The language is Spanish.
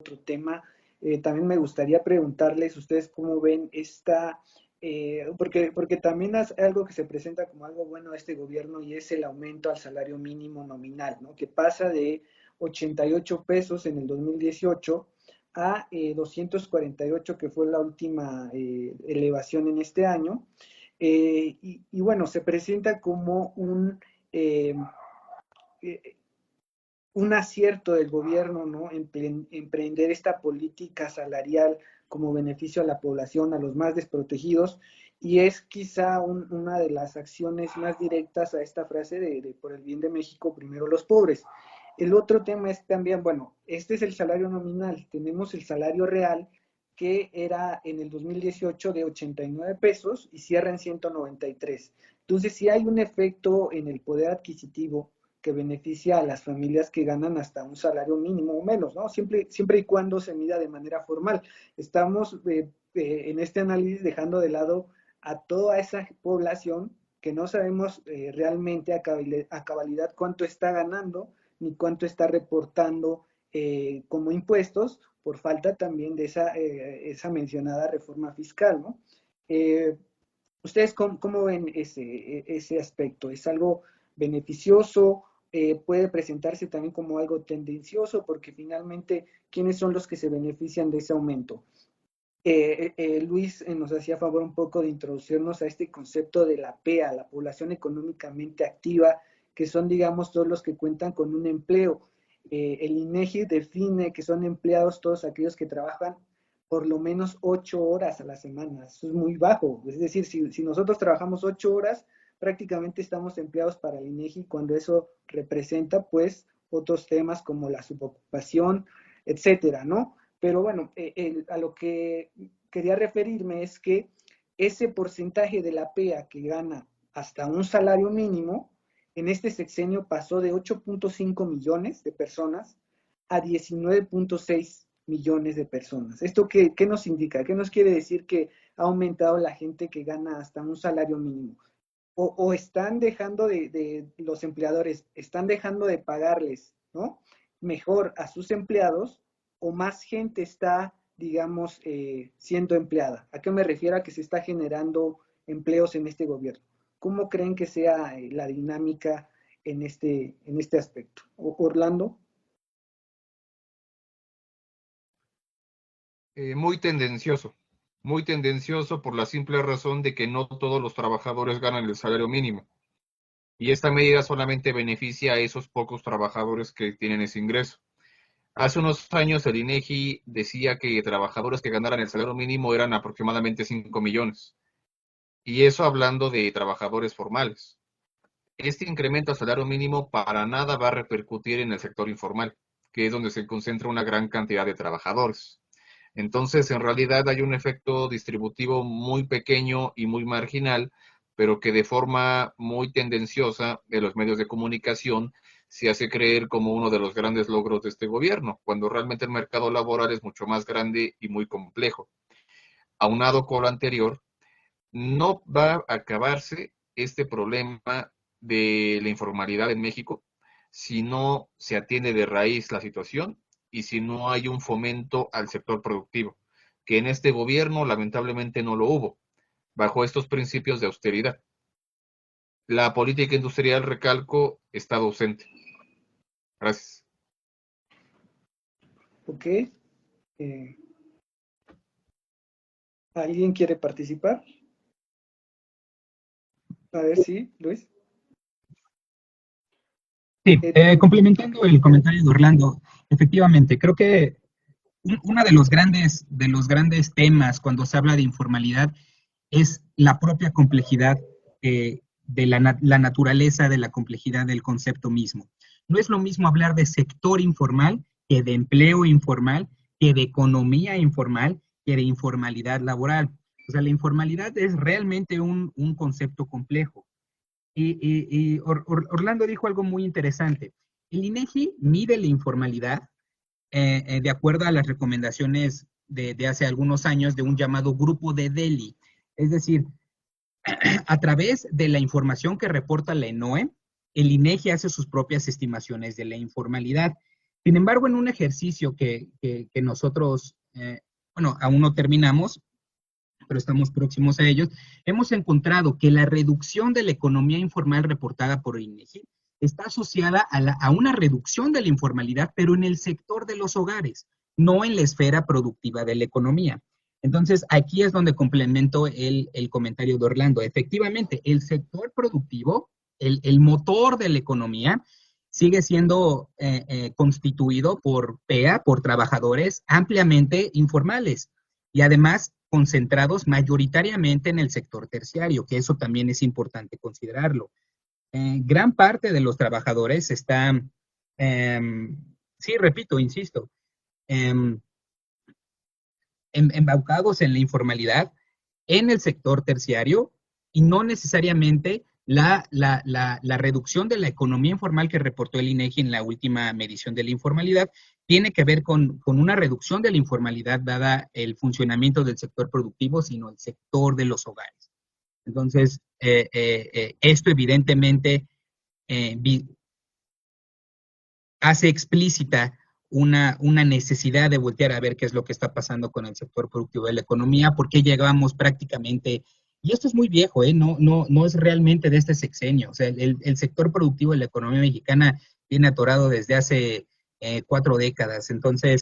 otro tema, también me gustaría preguntarles ustedes cómo ven esta, porque también es algo que se presenta como algo bueno a este gobierno y es el aumento al salario mínimo nominal, ¿no? Que pasa de 88 pesos en el 2018 a 248, que fue la última elevación en este año. Y bueno, se presenta como eh, un acierto del gobierno, ¿no? Emprender esta política salarial como beneficio a la población, a los más desprotegidos, y es quizá una de las acciones más directas a esta frase de por el bien de México, primero los pobres. El otro tema es también, bueno, este es el salario nominal, tenemos el salario real que era en el 2018 de 89 pesos y cierra en 193. Entonces, si hay un efecto en el poder adquisitivo que beneficia a las familias que ganan hasta un salario mínimo o menos, ¿no? Siempre y cuando se mida de manera formal. Estamos en este análisis dejando de lado a toda esa población que no sabemos realmente a cabalidad cuánto está ganando ni cuánto está reportando como impuestos por falta también de esa mencionada reforma fiscal, ¿no? ¿Ustedes cómo ven ese aspecto? ¿Es algo beneficioso? ¿Puede presentarse también como algo tendencioso? Porque finalmente, ¿quiénes son los que se benefician de ese aumento? Luis nos hacía favor un poco de introducirnos a este concepto de la PEA, la población económicamente activa, que son, digamos, todos los que cuentan con un empleo. El INEGI define que son empleados todos aquellos que trabajan por lo menos 8 horas a la semana. Eso es muy bajo. Es decir, si nosotros trabajamos 8 horas, prácticamente estamos empleados para el INEGI cuando eso representa, pues, otros temas como la subocupación, etcétera, ¿no? Pero bueno, a lo que quería referirme es que ese porcentaje de la PEA que gana hasta un salario mínimo, en este sexenio pasó de 8.5 millones de personas a 19.6 millones de personas. ¿Esto qué nos indica? ¿Qué nos quiere decir que ha aumentado la gente que gana hasta un salario mínimo? O están dejando los empleadores, están dejando de pagarles, ¿no? Mejor a sus empleados, o más gente está, digamos, siendo empleada. ¿A qué me refiero? A que se está generando empleos en este gobierno. ¿Cómo creen que sea la dinámica en este aspecto? Orlando. Muy tendencioso por la simple razón de que no todos los trabajadores ganan el salario mínimo. Y esta medida solamente beneficia a esos pocos trabajadores que tienen ese ingreso. Hace unos años el INEGI decía que trabajadores que ganaran el salario mínimo eran aproximadamente 5 millones. Y eso hablando de trabajadores formales. Este incremento al salario mínimo para nada va a repercutir en el sector informal, que es donde se concentra una gran cantidad de trabajadores. Entonces, en realidad hay un efecto distributivo muy pequeño y muy marginal, pero que de forma muy tendenciosa de los medios de comunicación se hace creer como uno de los grandes logros de este gobierno, cuando realmente el mercado laboral es mucho más grande y muy complejo. Aunado con lo anterior, no va a acabarse este problema de la informalidad en México si no se atiende de raíz la situación y si no hay un fomento al sector productivo, que en este gobierno lamentablemente no lo hubo, bajo estos principios de austeridad. La política industrial, recalco, está ausente. Gracias. Ok. ¿Alguien quiere participar? A ver, sí, Luis. Sí, complementando el comentario de Orlando, efectivamente, creo que uno de los grandes temas cuando se habla de informalidad es la propia complejidad de la naturaleza de la complejidad del concepto mismo. No es lo mismo hablar de sector informal que de empleo informal, que de economía informal, que de informalidad laboral. O sea, la informalidad es realmente un concepto complejo. Y Orlando dijo algo muy interesante. El INEGI mide la informalidad de acuerdo a las recomendaciones de hace algunos años de un llamado grupo de Delhi. Es decir, a través de la información que reporta la ENOE, el INEGI hace sus propias estimaciones de la informalidad. Sin embargo, en un ejercicio que nosotros, bueno, aún no terminamos, pero estamos próximos a ellos, hemos encontrado que la reducción de la economía informal reportada por el INEGI está asociada a una reducción de la informalidad, pero en el sector de los hogares, no en la esfera productiva de la economía. Entonces, aquí es donde complemento el comentario de Orlando. Efectivamente, el sector productivo, el motor de la economía, sigue siendo constituido por PEA, por trabajadores ampliamente informales y además concentrados mayoritariamente en el sector terciario, que eso también es importante considerarlo. Gran parte de los trabajadores están, sí, repito, insisto, embaucados en la informalidad en el sector terciario y no necesariamente la reducción de la economía informal que reportó el INEGI en la última medición de la informalidad tiene que ver con una reducción de la informalidad dada el funcionamiento del sector productivo, sino el sector de los hogares. Entonces, esto evidentemente hace explícita una necesidad de voltear a ver qué es lo que está pasando con el sector productivo de la economía, porque llegamos prácticamente, y esto es muy viejo, no es realmente de este sexenio, o sea, el sector productivo de la economía mexicana viene atorado desde hace 4 décadas, entonces